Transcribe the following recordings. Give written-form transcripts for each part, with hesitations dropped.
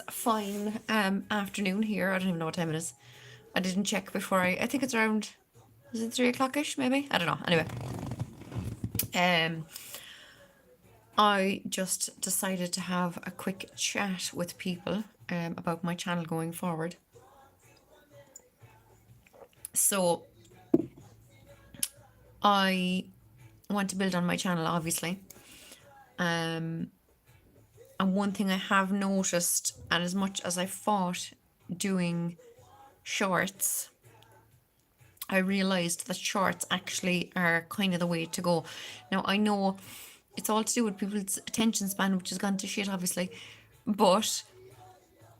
Fine afternoon here. I don't even know what time it is. I didn't check before I think it's around, is it 3 o'clock-ish maybe? I don't know. Anyway, um I just decided to have a quick chat with people about my channel going forward. So I want to build on my channel, obviously. And one thing I have noticed, and as much as I fought doing shorts, I realized that shorts actually are kind of the way to go. Now, I know it's all to do with people's attention span, which has gone to shit, obviously. But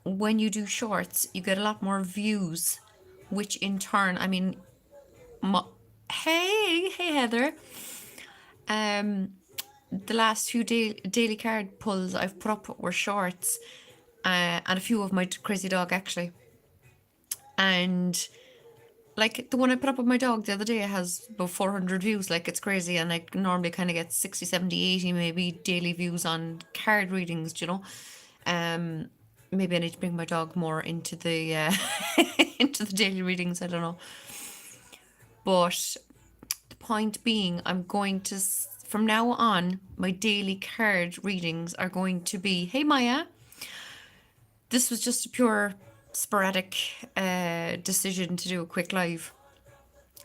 when you do shorts, you get a lot more views, which in turn, I mean, hey, Heather. Um, the last few daily card pulls I've put up were shorts, and a few of my crazy dog actually. And like the one I put up with my dog the other day has about 400 views. Like, it's crazy. And I normally kind of get 60, 70, 80 maybe daily views on card readings, you know. Maybe I need to bring my dog more into the into the daily readings. I don't know. But the point being, I'm going to from now on, my daily card readings are going to be, hey Maya, this was just a pure sporadic decision to do a quick live.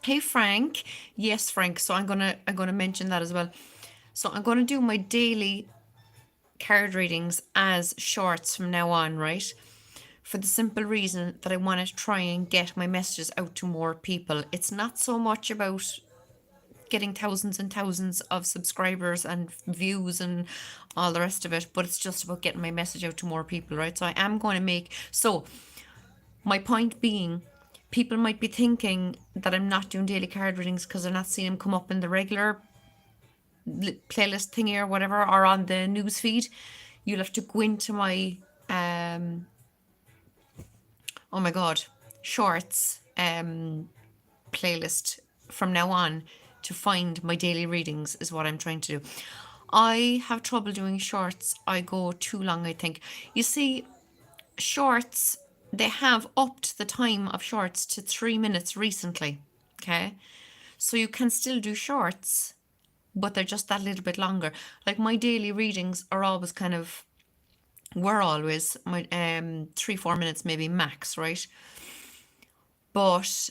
Hey Frank, yes Frank. So I'm gonna mention that as well. So I'm gonna do my daily card readings as shorts from now on, right? For the simple reason that I want to try and get my messages out to more people. It's not so much about getting thousands and thousands of subscribers and views and all the rest of it, but it's just about getting my message out to more people, right? So I am going to make, so my point being, people might be thinking that I'm not doing daily card readings because they're not seeing them come up in the regular playlist thingy or whatever, or on the news feed. You'll have to go into my oh my god, shorts playlist from now on to find my daily readings, is what I'm trying to do. I have trouble doing shorts. I go too long, I think. You see, shorts, they have upped the time of shorts to 3 minutes recently. Okay. So you can still do shorts, but they're just that little bit longer. Like, my daily readings are always kind of, were always my 3-4 minutes maybe max, right? But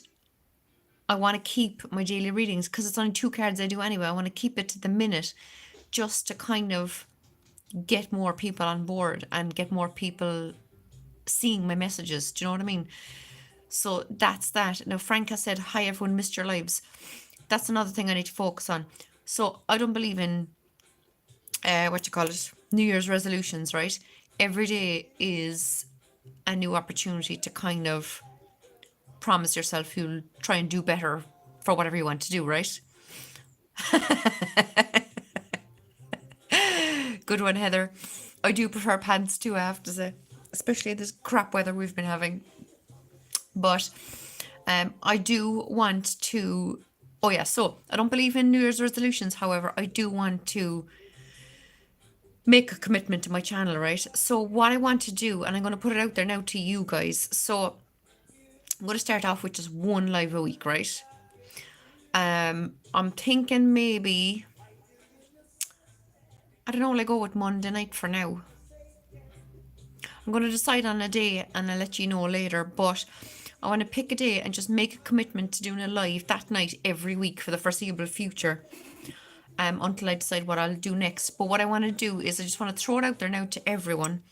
I want to keep my daily readings, because it's only 2 cards I do anyway. I want to keep it to the minute, just to kind of get more people on board and get more people seeing my messages. Do you know what I mean? So that's that. Now, Frank has said, hi everyone, missed your lives. That's another thing I need to focus on. So I don't believe in what you call it, New Year's resolutions, right? Every day is a new opportunity to kind of promise yourself you'll try and do better for whatever you want to do, right? Good one, Heather. I do prefer pants too, I have to say, especially this crap weather we've been having. But I do want to. Oh yeah, so I don't believe in New Year's resolutions. However, I do want to make a commitment to my channel, right? So what I want to do, and I'm going to put it out there now to you guys. So I'm going to start off with just one live a week, right? I'm thinking maybe, I don't know, I'll go with Monday night for now. I'm going to decide on a day and I'll let you know later, but I want to pick a day and just make a commitment to doing a live that night every week for the foreseeable future, until I decide what I'll do next. But what I want to do is I just want to throw it out there now to everyone.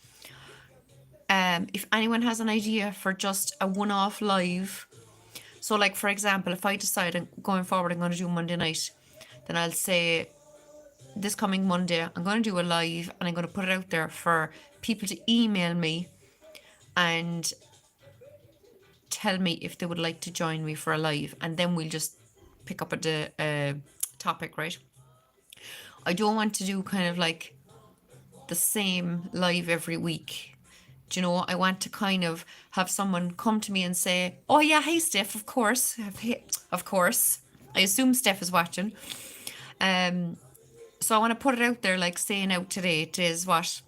If anyone has an idea for just a one-off live, so like for example, if I decide going forward I'm going to do Monday night, then I'll say this coming Monday I'm going to do a live, and I'm going to put it out there for people to email me and tell me if they would like to join me for a live, and then we'll just pick up a topic, right? I don't want to do kind of like the same live every week. Do you know, I want to kind of have someone come to me and say, oh yeah, hey Steph, of course. Of course. I assume Steph is watching. So I want to put it out there, like saying out today, it is what?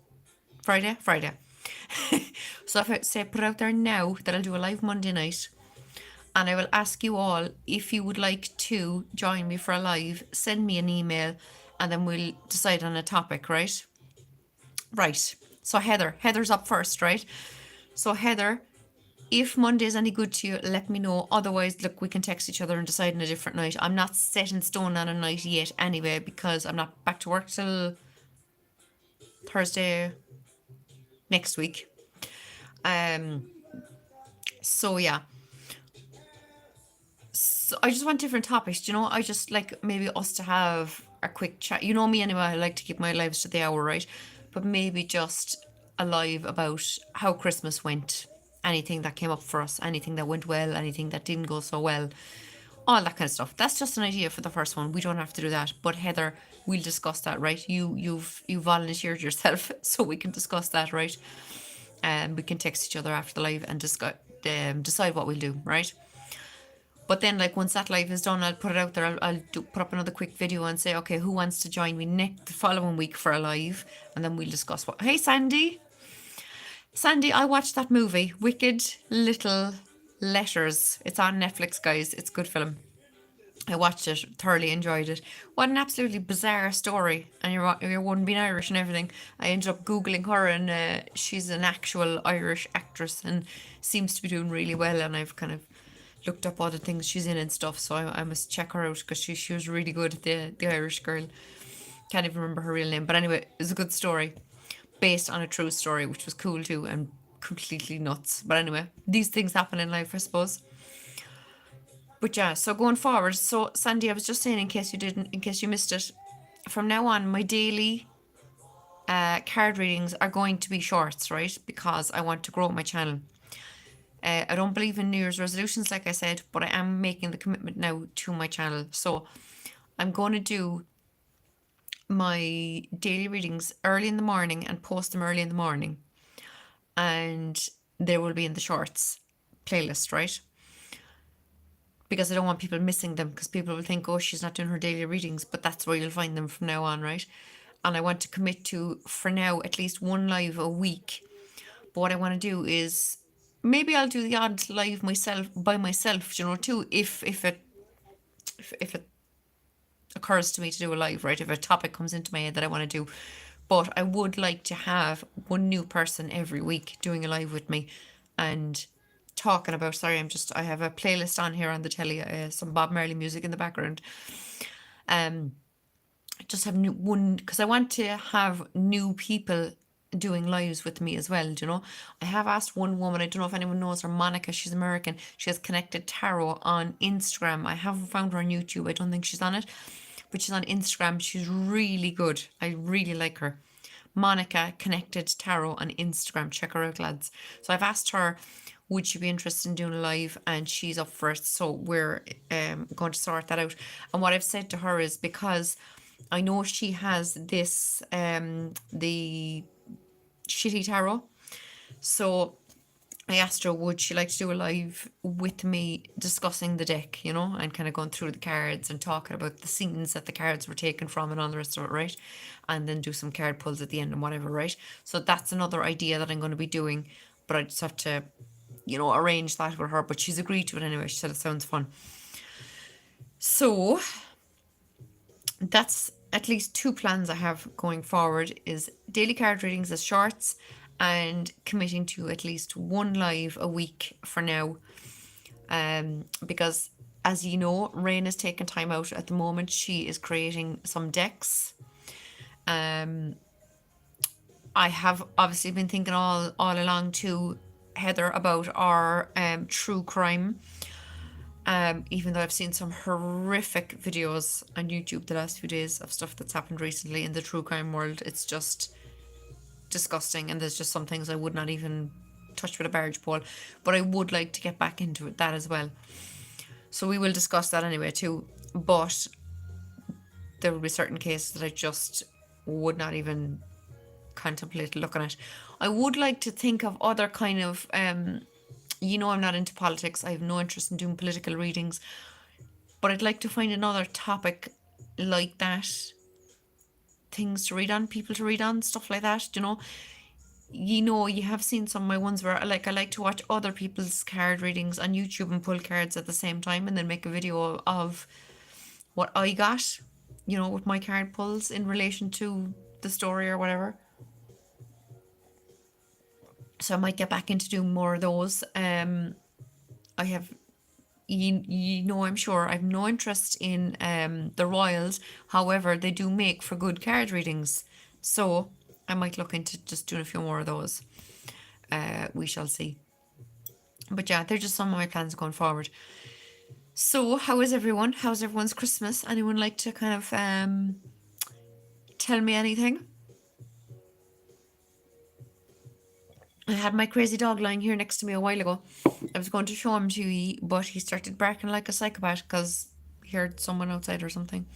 Friday? Friday. So if I say put it out there now that I'll do a live Monday night, and I will ask you all if you would like to join me for a live, send me an email, and then we'll decide on a topic, right? Right. So Heather's up first, right? So Heather, if Monday is any good to you, let me know. Otherwise, look, we can text each other and decide on a different night. I'm not set in stone on a night yet anyway, because I'm not back to work till Thursday next week. So yeah. So I just want different topics, you know. I just like maybe us to have a quick chat. You know me anyway, I like to keep my lives to the hour, right? But maybe just a live about how Christmas went. Anything that came up for us, anything that went well, anything that didn't go so well, all that kind of stuff. That's just an idea for the first one. We don't have to do that. But Heather, we'll discuss that, right? You volunteered yourself, so we can discuss that, right? And we can text each other after the live and discuss, decide what we'll do, right? But then, like, once that live is done, I'll put it out there. Put up another quick video and say, okay, who wants to join me the following week for a live, and then we'll discuss what. Hey, Sandy, I watched that movie, Wicked Little Letters. It's on Netflix, guys. It's a good film. I watched it, thoroughly enjoyed it. What an absolutely bizarre story. And you're one being Irish and everything. I ended up Googling her, and she's an actual Irish actress and seems to be doing really well. And I've kind of looked up all the things she's in and stuff. So I must check her out, because she was really good, the Irish girl. Can't even remember her real name. But anyway, it's a good story based on a true story, which was cool too and completely nuts. But anyway, these things happen in life, I suppose. But yeah, so going forward, so Sandy, I was just saying, in case you missed it, from now on, my daily card readings are going to be shorts, right? Because I want to grow my channel. I don't believe in New Year's resolutions, like I said, but I am making the commitment now to my channel. So I'm going to do my daily readings early in the morning and post them early in the morning. And they will be in the shorts playlist, right? Because I don't want people missing them, because people will think, oh, she's not doing her daily readings, but that's where you'll find them from now on, right? And I want to commit to, for now, at least one live a week. But what I want to do is, maybe I'll do the odd live by myself, you know, too, if it occurs to me to do a live, right? If a topic comes into my head that I want to do. But I would like to have one new person every week doing a live with me and talking about. Sorry, I have a playlist on here on the telly, some Bob Marley music in the background. Just have one, because I want to have new people doing lives with me as well, you know. I have asked one woman, I don't know if anyone knows her, Monica, she's American. She has Connected Tarot on Instagram. I haven't found her on YouTube. I don't think she's on it, but she's on Instagram. She's really good. I really like her. Monica Connected Tarot on Instagram. Check her out, lads. So I've asked her, would she be interested in doing a live, and she's up for it. So we're going to sort that out. And what I've said to her is, because I know she has this the shitty tarot, so I asked her, would she like to do a live with me discussing the deck, you know, and kind of going through the cards and talking about the scenes that the cards were taken from and all the rest of it, right? And then do some card pulls at the end and whatever, right? So that's another idea that I'm going to be doing, but I just have to, you know, arrange that with her. But she's agreed to it anyway. She said it sounds fun. So that's at least two plans I have going forward, is daily card readings as shorts, and committing to at least one live a week for now. Because, as you know, Rain is taking time out at the moment. She is creating some decks. I have obviously been thinking all along to Heather about our true crime. Even though I've seen some horrific videos on YouTube the last few days of stuff that's happened recently in the true crime world, it's just disgusting, and there's just some things I would not even touch with a barge pole. But I would like to get back into that as well. So we will discuss that anyway too. But there will be certain cases that I just would not even contemplate looking at. I would like to think of other kind of you know, I'm not into politics. I have no interest in doing political readings, but I'd like to find another topic like that. Things to read on, people to read on, stuff like that, you know. you have seen some of my ones where I like to watch other people's card readings on YouTube and pull cards at the same time and then make a video of what I got, with my card pulls in relation to the story or whatever. So I might get back into doing more of those. I have, I'm sure I've no interest in the Royals. However, they do make for good card readings. So I might look into just doing a few more of those. We shall see. But yeah, they're just some of my plans going forward. So how is everyone? How's everyone's Christmas? Anyone like to kind of tell me anything? I had my crazy dog lying here next to me a while ago. I was going to show him to you, but he started barking like a psychopath because he heard someone outside or something.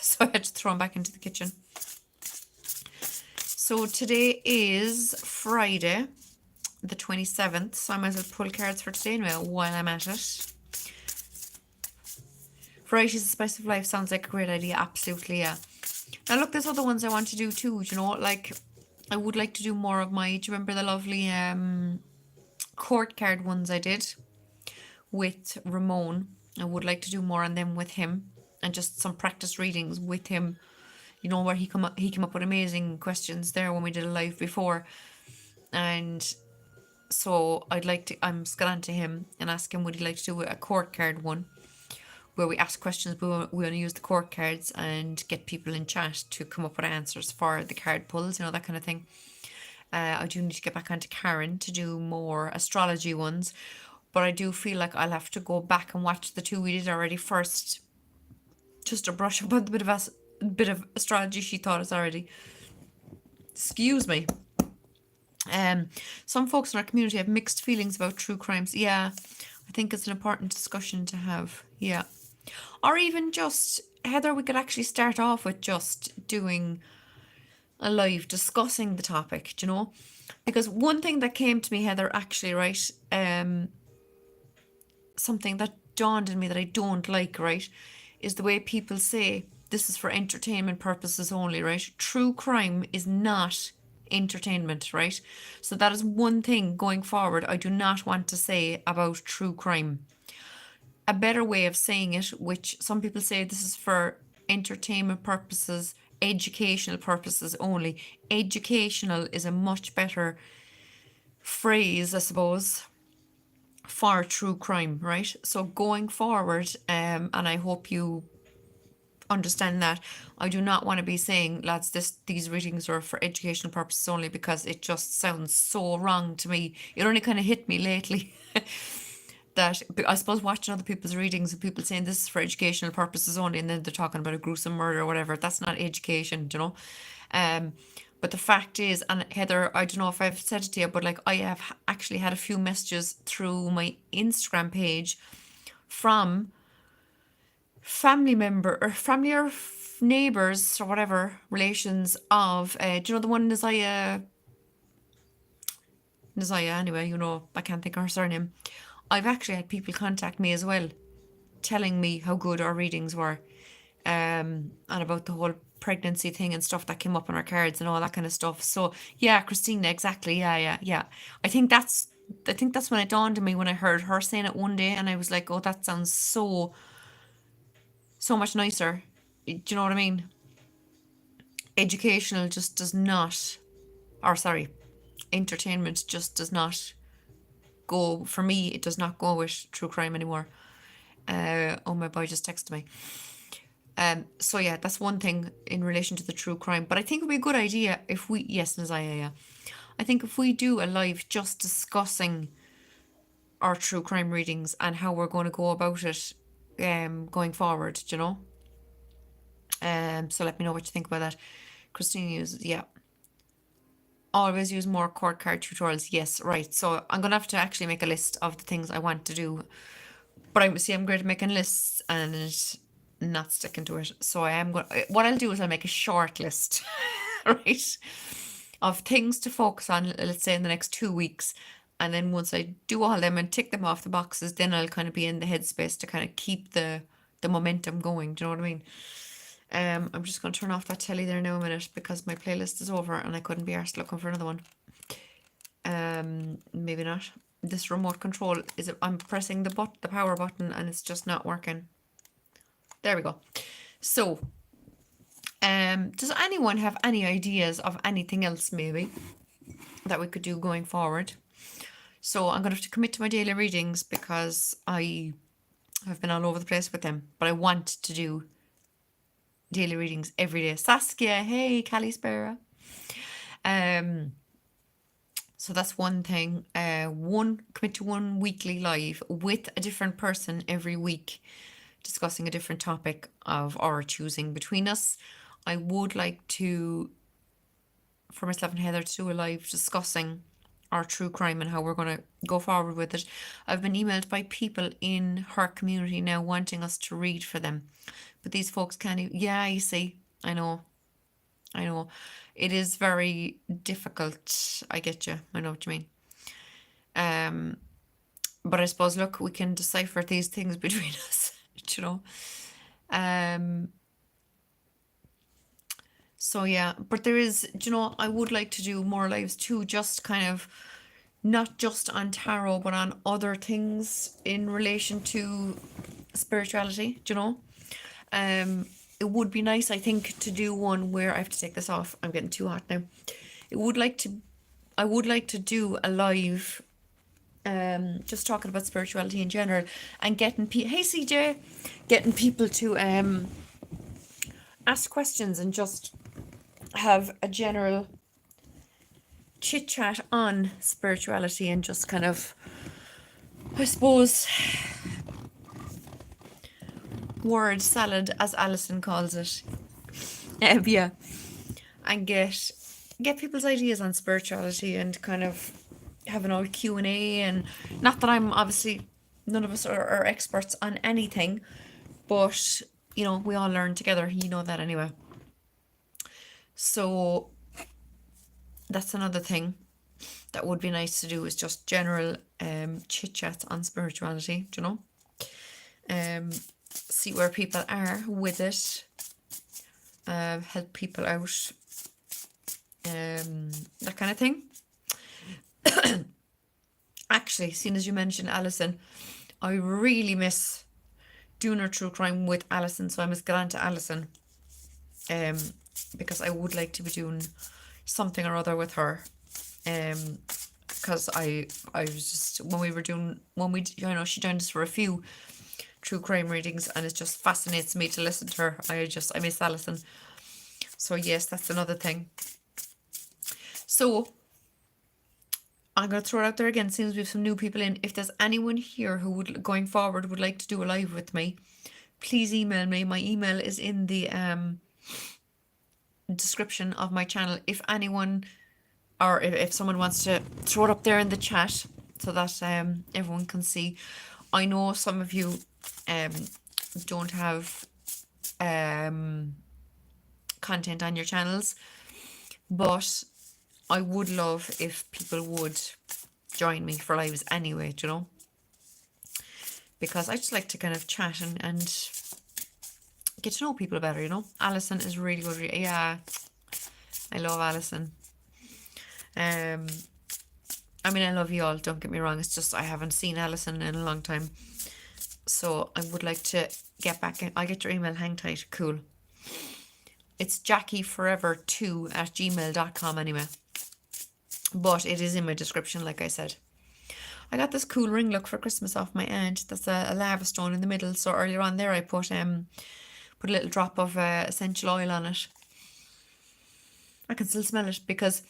So I had to throw him back into the kitchen. So today is Friday, the 27th. So I might as well pull cards for today now while I'm at it. Variety is the spice of life sounds like a great idea. Absolutely, yeah. Now look, there's other ones I want to do too. Like I would like to do more of my. Do you remember the lovely court card ones I did with Ramon? I would like to do more on them with him and just some practice readings with him. Where he came up with amazing questions there when we did a live before, and so I'm just going to him and ask him would he like to do a court card one where we ask questions, we want to use the court cards and get people in chat to come up with answers for the card pulls, that kind of thing. I do need to get back onto Karen to do more astrology ones, but I do feel like I'll have to go back and watch the two we did already first, just to brush up on the bit of astrology she taught us already. Excuse me. Some folks in our community have mixed feelings about true crimes. Yeah, I think it's an important discussion to have. Yeah. Or even just, Heather, we could actually start off with just doing a live discussing the topic, Because one thing that came to me, Heather, actually, right, something that dawned on me that I don't like, right, is the way people say this is for entertainment purposes only, right? True crime is not entertainment, right? So that is one thing going forward I do not want to say about true crime. A better way of saying it, which some people say this is for entertainment purposes, educational purposes only. Educational is a much better phrase, I suppose, for true crime, right? So going forward, and I hope you understand that, I do not want to be saying, lads, these readings are for educational purposes only, because it just sounds so wrong to me. It only kind of hit me lately that I suppose watching other people's readings and people saying this is for educational purposes only, and then they're talking about a gruesome murder or whatever. That's not education, But the fact is, and Heather, I don't know if I've said it to you, but like I have actually had a few messages through my Instagram page from family member or family or neighbors or whatever relations of, do you know the one Nizaya anyway, I can't think of her surname. I've actually had people contact me as well, telling me how good our readings were, and about the whole pregnancy thing and stuff that came up on our cards and all that kind of stuff. So yeah, Christina, exactly. Yeah. I think that's when it dawned on me when I heard her saying it one day, and I was like, oh, that sounds so much nicer. Do you know what I mean? Educational just does not, or sorry, entertainment just does not go, for me, it does not go with true crime anymore. Oh, my boy just texted me. So yeah, that's one thing in relation to the true crime. But I think it would be a good idea if we, yes, Nazaya, yeah. I think if we do a live just discussing our true crime readings and how we're going to go about it, going forward, So let me know what you think about that. Christine uses, yeah. Always use more court card tutorials. Yes, right. So I'm gonna have to actually make a list of the things I want to do. But I'm great at making lists and not sticking to it. So I am going. What I'll do is I'll make a short list, right, of things to focus on. Let's say in the next 2 weeks, and then once I do all them and tick them off the boxes, then I'll kind of be in the headspace to kind of keep the momentum going. Do you know what I mean? I'm just going to turn off that telly there now a minute because my playlist is over and I couldn't be arsed looking for another one. Maybe not. This remote control is, I'm pressing the power button and it's just not working. There we go. So, does anyone have any ideas of anything else maybe that we could do going forward? So I'm going to have to commit to my daily readings because I have been all over the place with them, but I want to do daily readings every day. Saskia, hey, Callie Sparrow. So that's one thing. Commit to one weekly live with a different person every week, discussing a different topic of our choosing between us. I would like to, for myself and Heather, to do a live discussing our true crime and how we're going to go forward with it. I've been emailed by people in her community now wanting us to read for them, but these folks can't even, yeah, you see, I know. It is very difficult. I get you. I know what you mean. But I suppose, look, we can decipher these things between us, you know. So yeah, but there is, you know, I would like to do more lives too, just kind of not just on tarot, but on other things in relation to spirituality, you know. It would be nice, I think, to do one where I have to take this off. I'm getting too hot now. I would like to do a live, just talking about spirituality in general and getting hey CJ, getting people to ask questions and just have a general chit chat on spirituality and just kind of, I suppose, word salad, as Alison calls it. Yeah, and get people's ideas on spirituality and kind of have an old Q&A. And not that I'm obviously, none of us are experts on anything, but you know, we all learn together, you know that anyway. So that's another thing that would be nice to do, is just general chit chats on spirituality, you know. See where people are with it, help people out, that kind of thing. Actually, seeing as you mentioned Alison, I really miss doing her true crime with Alison, so I must get on to Alison, because I would like to be doing something or other with her, because I was just, when we you know, she joined us for a few true crime readings, and it just fascinates me to listen to her. I miss Alison. So yes, that's another thing. So I'm going to throw it out there again, since we have some new people in. If there's anyone here who would, going forward, would like to do a live with me, please email me. My email is in the description of my channel. If anyone, or if someone wants to throw it up there in the chat so that everyone can see. I know some of you don't have content on your channels, but I would love if people would join me for lives anyway, you know, because I just like to kind of chat and get to know people better, you know. Alison is really good. Yeah, I love Alison. I mean, I love you all, don't get me wrong. It's just I haven't seen Alison in a long time, so I would like to get back in. I'll get your email, hang tight. Cool. It's jackieforever2@gmail.com anyway, but it is in my description, like I said. I got this cool ring look for Christmas off my aunt. That's a lava stone in the middle. So earlier on there, I put a little drop of essential oil on it. I can still smell it, because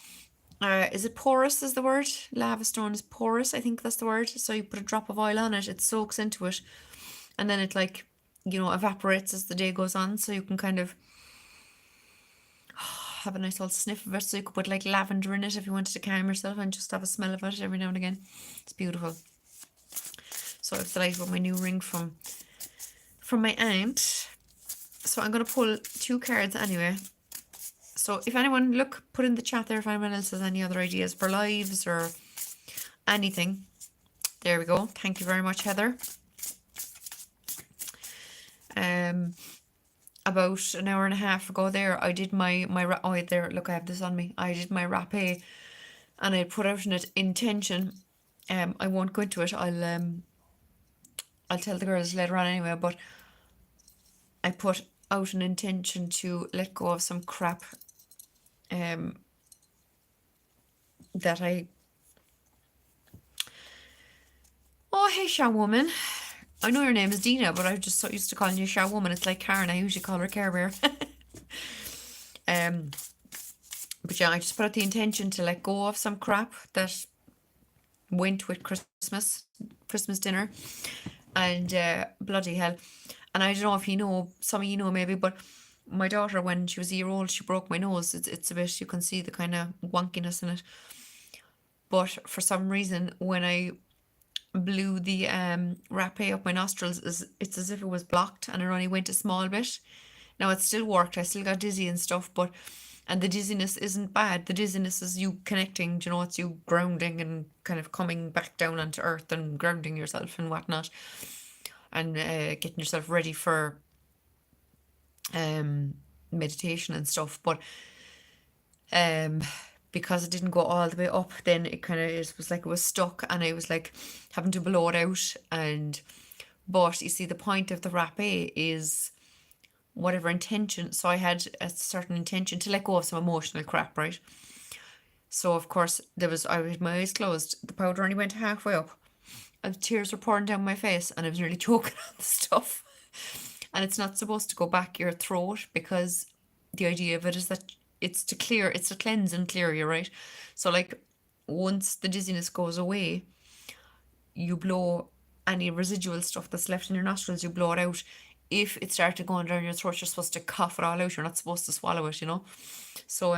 is it porous is the word? Lava stone is porous, I think that's the word. So you put a drop of oil on it, it soaks into it, and then it, like, you know, evaporates as the day goes on. So you can kind of have a nice old sniff of it. So you could put like lavender in it if you wanted to calm yourself and just have a smell of it every now and again. It's beautiful. So I've delighted with my new ring from my aunt. So I'm going to pull 2 cards anyway. So if anyone, look, put in the chat there if anyone else has any other ideas for lives or anything. There we go. Thank you very much, Heather. About an hour and a half ago there, I did my oh, there, look, I have this on me. I did my rapé and I put out an intention. I won't go into it. I'll tell the girls later on anyway. But I put out an intention to let go of some crap. That I. Oh, hey, Sha Woman. I know your name is Dina, but I just so used to calling you Sha Woman. It's like Karen. I usually call her Care Bear. But yeah, I just put out the intention to let go of some crap that went with Christmas dinner, and bloody hell. And I don't know if you know, some of you know maybe, but my daughter, when she was a year old, she broke my nose. It's a bit, you can see the kind of wonkiness in it. But for some reason, when I blew the rapé up my nostrils, it's as if it was blocked and it only went a small bit. Now it still worked. I still got dizzy and stuff, and the dizziness isn't bad. The dizziness is you connecting, you know, it's you grounding and kind of coming back down onto earth and grounding yourself and whatnot, and getting yourself ready for meditation and stuff. But because it didn't go all the way up, then it kind of, it was like it was stuck, and I was like having to blow it out. But you see, the point of the rapé is whatever intention. So I had a certain intention to let go of some emotional crap, right? So of course I had my eyes closed. The powder only went halfway up, and the tears were pouring down my face, and I was nearly choking on the stuff. And it's not supposed to go back your throat, because the idea of it is that it's to cleanse and clear you, right? So like, once the dizziness goes away, you blow any residual stuff that's left in your nostrils, you blow it out. If it started going down your throat, you're supposed to cough it all out. You're not supposed to swallow it, you know? So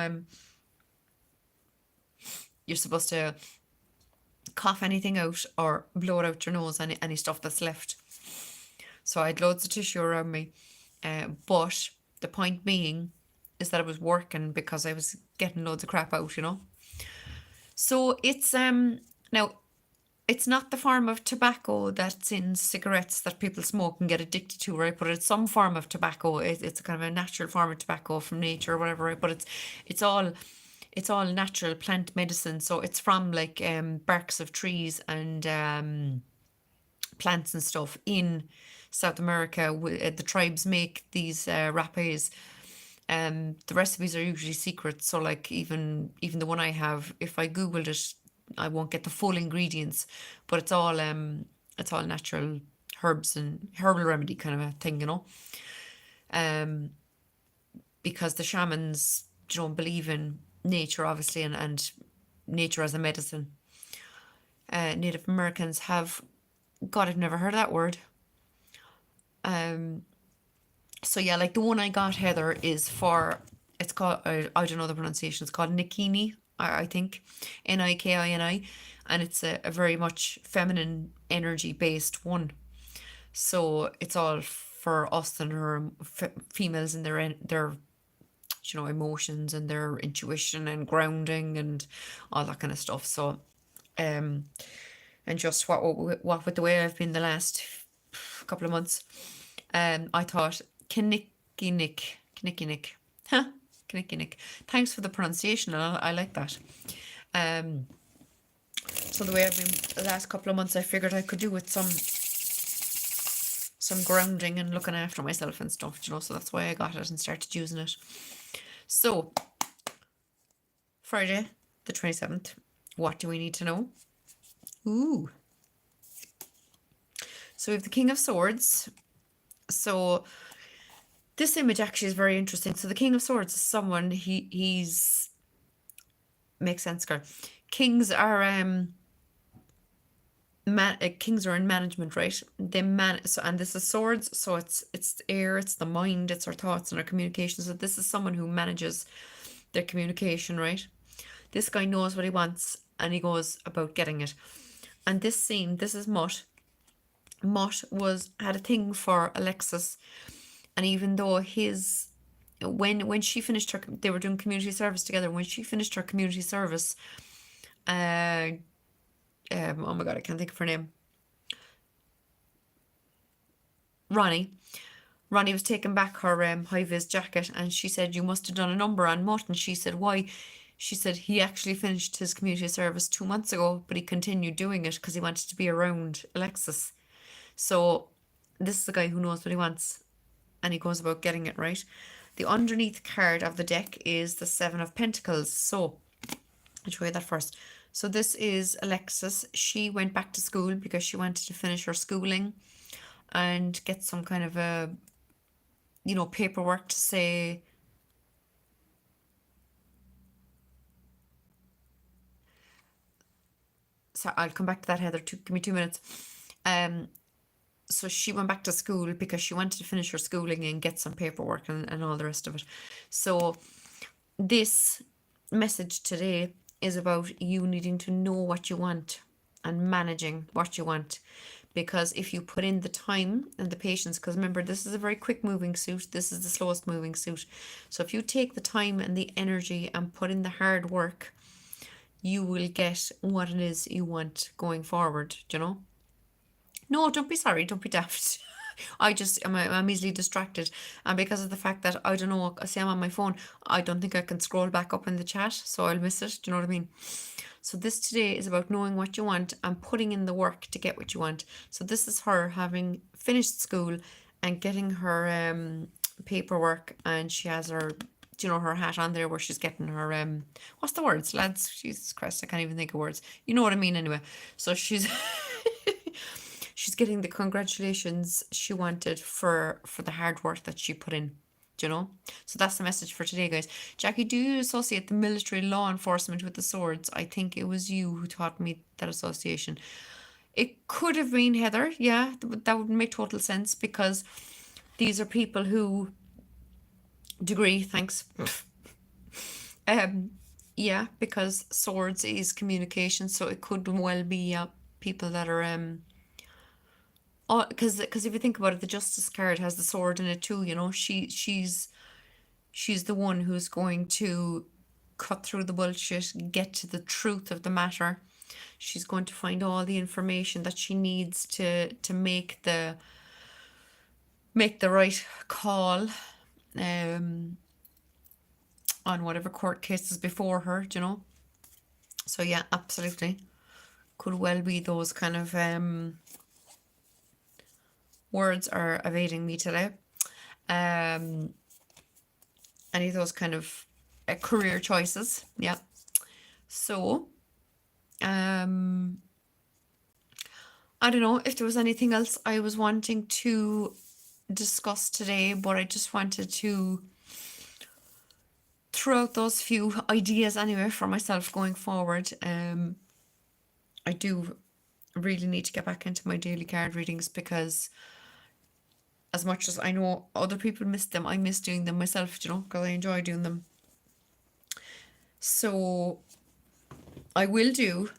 you're supposed to cough anything out or blow it out your nose, any stuff that's left. So I had loads of tissue around me. But the point being is that it was working, because I was getting loads of crap out, you know? So it's now, it's not the form of tobacco that's in cigarettes that people smoke and get addicted to, right? But it's some form of tobacco. It's a kind of a natural form of tobacco from nature or whatever, right? But it's all natural plant medicine. So it's from like barks of trees and plants and stuff in South America. The tribes make these rapés. The recipes are usually secret, so like even the one I have, if I googled it, I won't get the full ingredients, but it's all natural herbs and herbal remedy kind of a thing, you know. Because the shamans don't believe in nature, obviously, and nature as a medicine. Native Americans have, God, I've never heard that word. So yeah, like the one I got, Heather, is for, it's called, I don't know the pronunciation, it's called Nikini, I think, Nikini, and it's a very much feminine energy based one. So it's all for us and her females and their emotions and their intuition and grounding and all that kind of stuff. So and just what with the way I've been the last couple of months, I thought Kinnick, huh? Kinnick. Thanks for the pronunciation. I like that. So the way I've been the last couple of months, I figured I could do with some grounding and looking after myself and stuff, you know. So that's why I got it and started using it. So Friday, the 27th. What do we need to know? Ooh. So we have the King of Swords. So this image actually is very interesting. So the King of Swords is someone, he's makes sense, girl. Kings are kings are in management, right? And this is swords, so it's the air, it's the mind, it's our thoughts and our communication. So this is someone who manages their communication, right? This guy knows what he wants and he goes about getting it. And this scene, this is Mutt. Mutt had a thing for Alexis, and even though when she finished they were doing community service together. When she finished her community service, oh my God, I can't think of her name. Ronnie was taking back her high vis jacket, and she said, "You must have done a number on Mutt." And she said, "Why?" she said he actually finished his community service 2 months ago, but he continued doing it because he wanted to be around Alexis. So this is a guy who knows what he wants, and he goes about getting it right. The underneath card of the deck is the Seven of Pentacles. So I'll show you that first. So this is Alexis. She went back to school because she wanted to finish her schooling and get some kind of a, paperwork to say, so I'll come back to that, Heather. Give me 2 minutes. So she went back to school because she wanted to finish her schooling and get some paperwork and all the rest of it. So this message today is about you needing to know what you want and managing what you want. Because if you put in the time and the patience, because remember, this is a very quick moving suit, this is the slowest moving suit. So if you take the time and the energy and put in the hard work, you will get what it is you want going forward, No, don't be sorry, don't be daft. I'm easily distracted. And because of the fact that, I don't know, I see I'm on my phone, I don't think I can scroll back up in the chat, so I'll miss it. Do you know what I mean? So this today is about knowing what you want and putting in the work to get what you want. So this is her having finished school and getting her paperwork, and she has her, her hat on there where she's getting her, what's the words, lads? Jesus Christ, I can't even think of words. You know what I mean anyway. So she's she's getting the congratulations she wanted for the hard work that she put in. So that's the message for today, guys. Jackie, do you associate the military law enforcement with the swords? I think it was you who taught me that association. It could have been Heather. Yeah, that would make total sense, because these are people who degree, thanks. Yeah, because swords is communication, so it could well be people that are because if you think about it, the Justice card has the sword in it too. She's the one who's going to cut through the bullshit, get to the truth of the matter. She's going to find all the information that she needs to make the right call on whatever court cases before her, So yeah, absolutely. Could well be those kind of words are evading me today. Any of those kind of career choices. Yeah. So I don't know if there was anything else I was wanting to discuss today, but I just wanted to throw out those few ideas anyway for myself going forward. I do really need to get back into my daily card readings, because as much as I know other people miss them, I miss doing them myself, because I enjoy doing them. So I will do.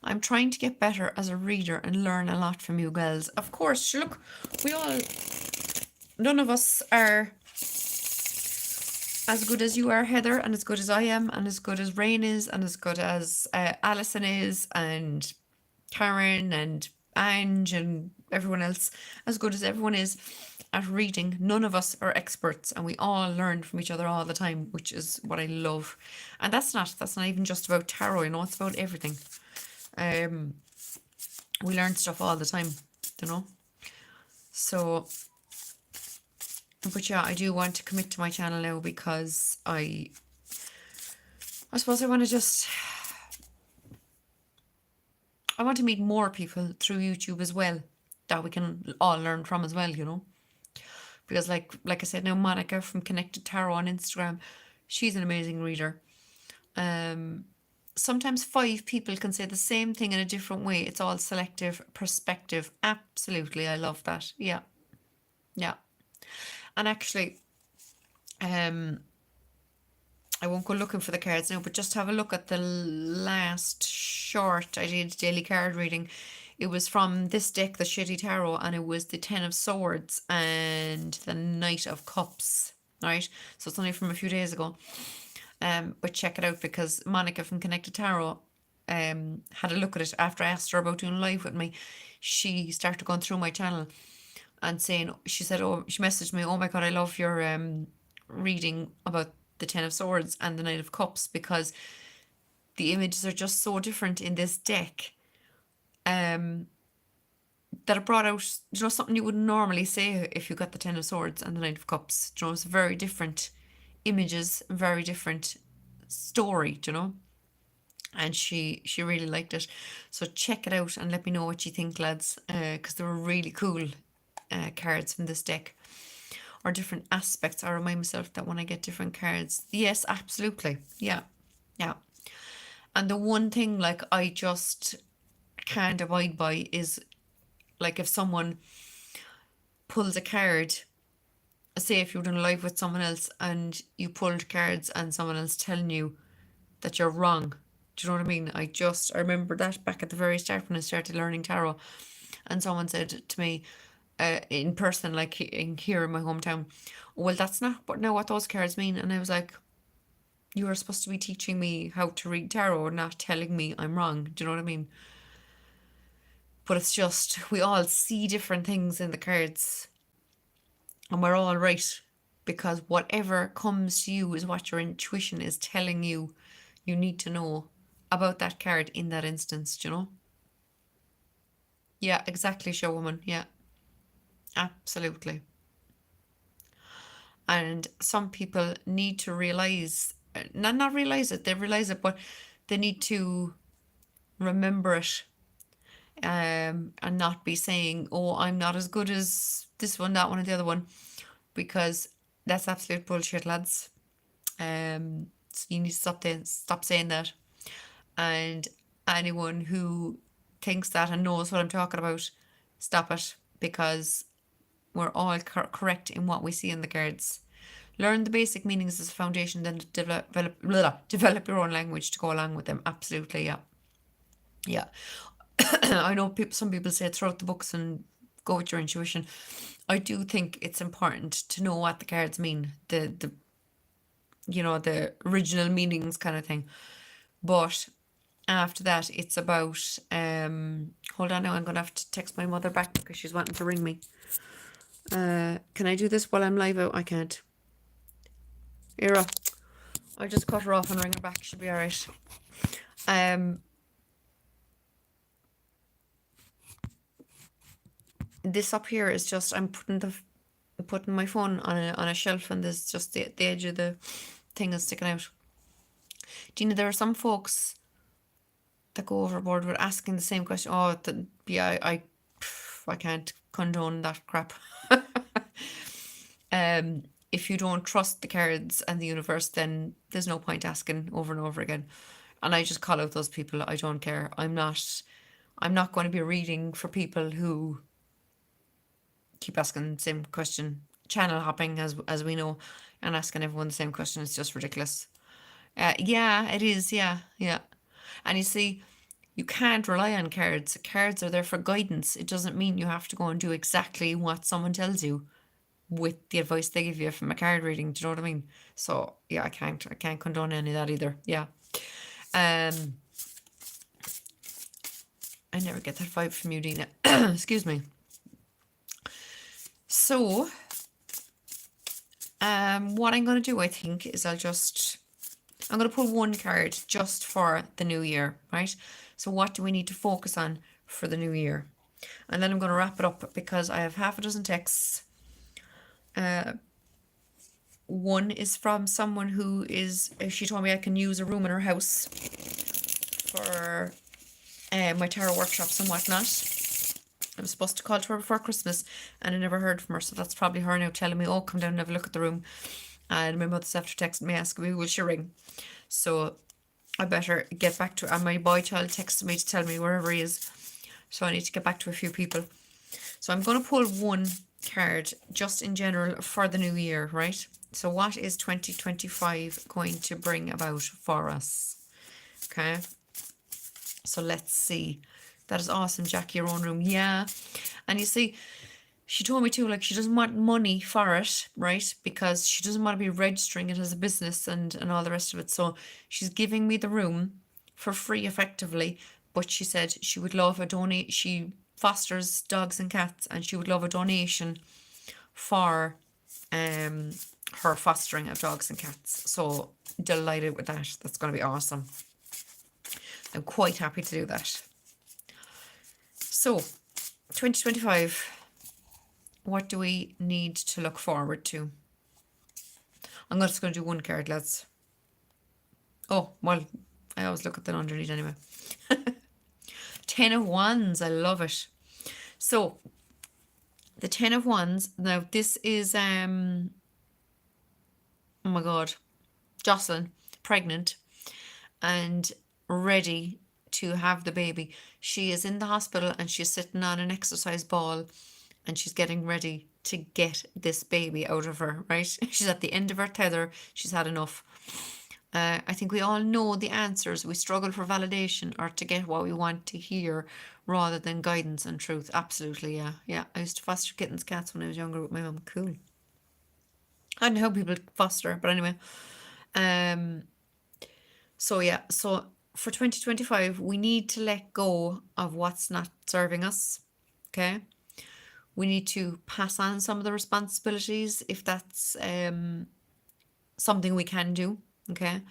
I'm trying to get better as a reader and learn a lot from you girls. Of course, look, none of us are as good as you are, Heather, and as good as I am, and as good as Rain is, and as good as Alison is, and Karen, and Ange, and everyone else. As good as everyone is at reading, none of us are experts, and we all learn from each other all the time, which is what I love. And that's not even just about tarot, it's about everything. We learn stuff all the time, so, but yeah, I do want to commit to my channel now, because I suppose I want to meet more people through YouTube as well, that we can all learn from as well, because like I said, now Monica from Connected Tarot on Instagram, she's an amazing reader. Sometimes 5 people can say the same thing in a different way. It's all selective perspective. Absolutely, I love that. Yeah. And actually, I won't go looking for the cards now, but just have a look at the last short I did daily card reading. It was from this deck, the Shitty Tarot, and it was the 10 of Swords and the Knight of Cups, right? So it's only from a few days ago. But check it out, because Monica from Connected Tarot had a look at it after I asked her about doing live with me. She started going through my channel and saying, she said, she messaged me, oh my God, I love your reading about the 10 of Swords and the Knight of Cups, because the images are just so different in this deck, that it brought out, something you wouldn't normally say if you got the Ten of Swords and the Knight of Cups. It's very different images, very different story, and she really liked it. So check it out and let me know what you think, lads, because they were really cool cards from this deck, or different aspects. I remind myself that when I get different cards. Yes, absolutely. Yeah. And the one thing, like, I just can't abide by is, like, if someone pulls a card, say if you're doing a live with someone else and you pulled cards and someone else telling you that you're wrong. Do you know what I mean? I remember that back at the very start when I started learning tarot, and someone said to me, in person, like here in my hometown, well, that's not what those cards mean. And I was like, you are supposed to be teaching me how to read tarot, not telling me I'm wrong. Do you know what I mean? But it's just, we all see different things in the cards, and we're all right, because whatever comes to you is what your intuition is telling you need to know about that card in that instance, Yeah, exactly, showwoman. Yeah, absolutely. And some people need to realize, not realize it, they realize it, but they need to remember it, and not be saying, oh, I'm not as good as this one, that one, and the other one, because that's absolute bullshit, lads. So you need to stop saying that. And anyone who thinks that and knows what I'm talking about, stop it, because we're all correct in what we see in the cards. Learn the basic meanings as a foundation, then develop your own language to go along with them. Absolutely, yeah. Yeah. I know some people say throw out the books and go with your intuition. I do think it's important to know what the cards mean, the original meanings kind of thing. But after that, it's about, hold on now, I'm gonna have to text my mother back because she's wanting to ring me. Can I do this while I'm live out? I can't. Ira, I'll just cut her off and ring her back. She'll be all right. This up here is just, I'm putting my phone on a shelf, and there's just the edge of the thing is sticking out. Do you know there are some folks that go overboard with asking the same question? Oh, yeah, I can't condone that crap. If you don't trust the cards and the universe, then there's no point asking over and over again. And I just call out those people. I don't care. I'm not going to be reading for people who keep asking the same question. Channel hopping, as we know, and asking everyone the same question is just ridiculous. Yeah, it is. Yeah. And you see, you can't rely on cards. Cards are there for guidance. It doesn't mean you have to go and do exactly what someone tells you with the advice they give you from a card reading. Do you know what I mean? So yeah, I can't condone any of that either. Yeah. I never get that vibe from you, Dina. Excuse me. So, what I'm going to do, I think, is I'm going to pull one card just for the new year, right? So what do we need to focus on for the new year? And then I'm going to wrap it up because I have half a dozen texts. One is from someone who she told me I can use a room in her house for my tarot workshops and whatnot. I was supposed to call to her before Christmas and I never heard from her, so that's probably her now telling me, oh, come down and have a look at the room. And my mother's after texting me asking me, will she ring? So I better get back to her. And my boy child texted me to tell me wherever he is. So I need to get back to a few people. So I'm going to pull one card just in general for the new year, right? So what is 2025 going to bring about for us? Okay. So let's see. That is awesome, Jackie, your own room. Yeah. And you see, she told me too, like, she doesn't want money for it, right? Because she doesn't want to be registering it as a business and all the rest of it. So she's giving me the room for free, effectively. But she said she would love a donate. She fosters dogs and cats, and she would love a donation for her fostering of dogs and cats. So delighted with that. That's going to be awesome. I'm quite happy to do that. So, 2025, what do we need to look forward to? I'm just going to do one card, lads. Oh, well, I always look at the underneath anyway. 10 of Wands, I love it. So, the 10 of Wands, now this is, oh my God, Jocelyn, pregnant and ready to have the baby. She is in the hospital and she's sitting on an exercise ball and she's getting ready to get this baby out of her, right? She's at the end of her tether. She's had enough. I think we all know the answers. We struggle for validation or to get what we want to hear rather than guidance and truth. Absolutely, yeah. Yeah, I used to foster kittens, cats when I was younger with my mum. Cool. I don't know how people foster, but anyway. So yeah, so for 2025, we need to let go of what's not serving us. Okay. We need to pass on some of the responsibilities if that's something we can do. Okay.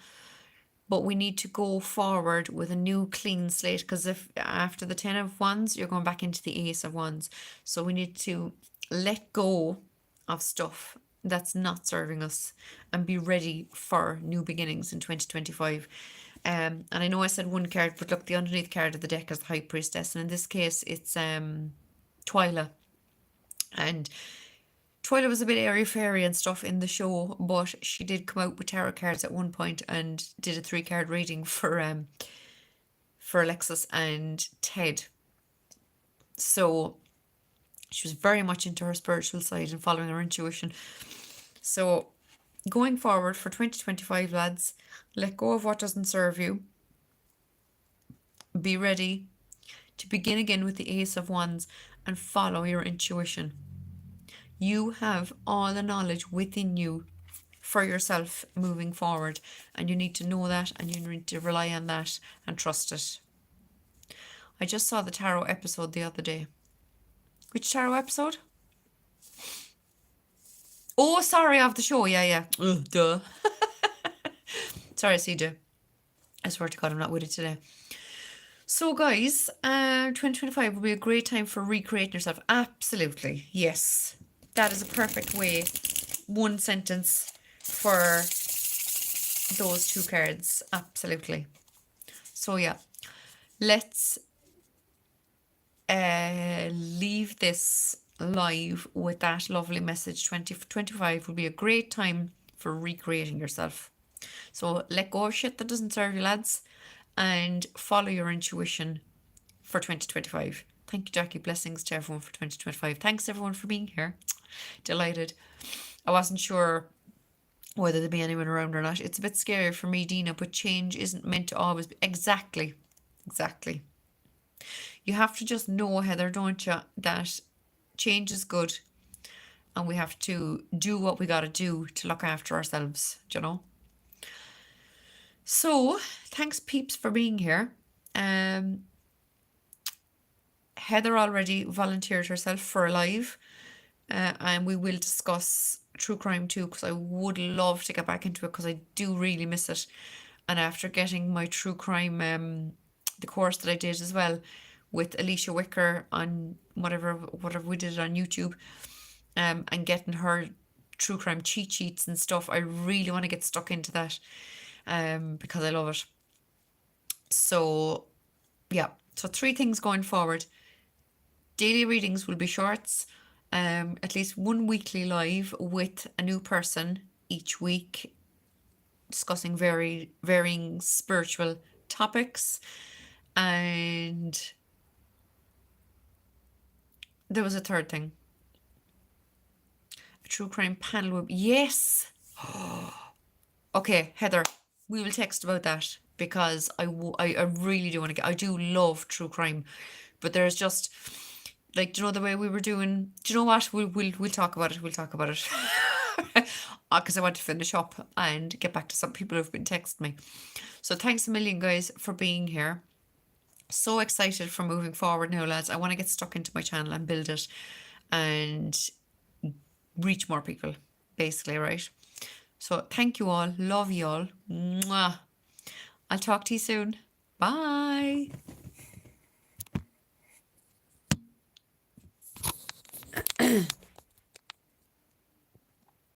But we need to go forward with a new clean slate, because if after the 10 of Wands, you're going back into the Ace of Wands. So we need to let go of stuff that's not serving us and be ready for new beginnings in 2025. And I know I said one card, but look, the underneath card of the deck is the High Priestess, and in this case it's Twyla. And Twyla was a bit airy-fairy and stuff in the show, but she did come out with tarot cards at one point and did a 3-card reading for Alexis and Ted. So she was very much into her spiritual side and following her intuition. So going forward for 2025, lads, let go of what doesn't serve you. Be ready to begin again with the Ace of Wands and follow your intuition. You have all the knowledge within you for yourself moving forward, and you need to know that, and you need to rely on that and trust it. I just saw the tarot episode the other day. Which tarot episode? Oh, sorry, of the show. Yeah. Duh. Sorry, CJ. I swear to God, I'm not with it today. So, guys, 2025 will be a great time for recreating yourself. Absolutely. Yes. That is a perfect way. One sentence for those 2 cards. Absolutely. So, yeah. Let's leave this live with that lovely message. 2025 will be a great time for recreating yourself. So let go of shit that doesn't serve you, lads, and follow your intuition for 2025. Thank you, Jackie. Blessings to everyone for 2025. Thanks everyone for being here. Delighted. I wasn't sure whether there'd be anyone around or not. It's a bit scary for me, Dina, but change isn't meant to always be. Exactly. You have to just know, Heather, don't you, that change is good and we have to do what we got to do to look after ourselves, you know? So, thanks, peeps, for being here. Heather already volunteered herself for a live, and we will discuss true crime too, because I would love to get back into it because I do really miss it. And after getting my true crime, the course that I did as well with Alicia Wicker on whatever we did on YouTube, and getting her true crime cheat sheets and stuff, I really want to get stuck into that, because I love it. So yeah, so 3 things going forward. Daily readings will be shorts, at least 1 weekly live with a new person each week, discussing varying spiritual topics. And there was a 3rd thing. A true crime panel will be, yes. Okay, Heather, we will text about that, because I really do want to get, I do love true crime, but there's just, like, do you know the way we were doing, do you know what, we'll talk about it, because I want to finish up and get back to some people who've been texting me. So thanks a million, guys, for being here. So excited for moving forward now, lads. I want to get stuck into my channel and build it and reach more people, basically, right? So thank you all. Love you all. Mwah. I'll talk to you soon. Bye.